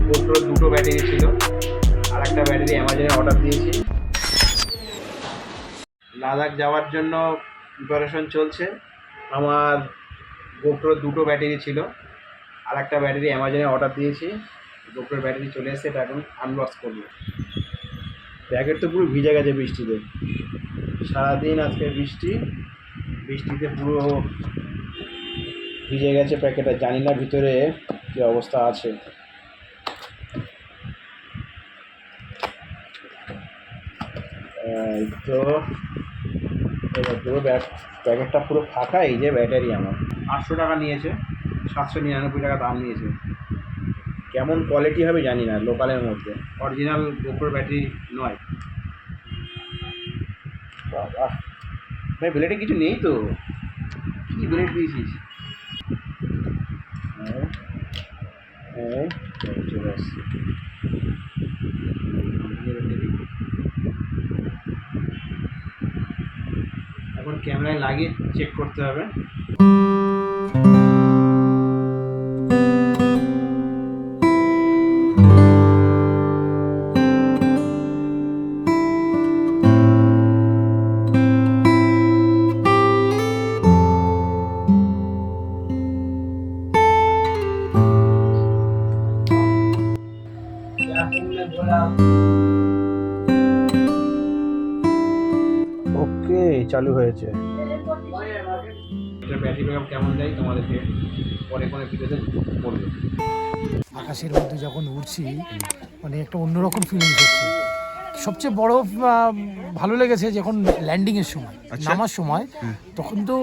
গোপ্রোর দুটো ব্যাটারি ছিল, আর একটা ব্যাটারি অ্যামাজনে অর্ডার দিয়েছি। লাদাখ যাওয়ার জন্য প্রিপারেশন চলছে। আমার গোপ্রোর দুটো ব্যাটারি ছিল, আর একটা ব্যাটারি অ্যামাজনে অর্ডার দিয়েছি। গোপ্রোর ব্যাটারি চলে এসেছে, এটা এখন আনবক্স করবো। প্যাকেট তো পুরো ভিজে গেছে বৃষ্টিতে, সারাদিন আজকে বৃষ্টিতে পুরো ভিজে গেছে প্যাকেটটা। জানি না ভিতরে কী অবস্থা আছে। তো পুরো প্যাকেটটা পুরো ফাঁকা। এই যে ব্যাটারি আমার 800 টাকা নিয়েছে, 799 টাকা দাম নিয়েছে। কেমন কোয়ালিটি হবে জানি না, লোকালের মধ্যে অরিজিনাল গোপ্রোর ব্যাটারি নয়। বাবা ভাই, ব্লেডে কিছু নেই তো, কী ব্লেড দিয়েছিস? চলে আসছে। এখন ক্যামেরায় লাগিয়ে চেক করতে হবে। ওকে, চালু হয়েছে। এটা ব্যাটারি ব্যাকআপ কেমন দেয় তোমাদেরকে পরে কোনো ভিডিওতে বলবো। আকাশের মধ্যে যখন উড়ছি মানে একটা অন্যরকম ফিলিংস হচ্ছে। সবচেয়ে বড় ভালো লেগেছে যখন ল্যান্ডিংয়ের সময়, নামার সময়, তখন তো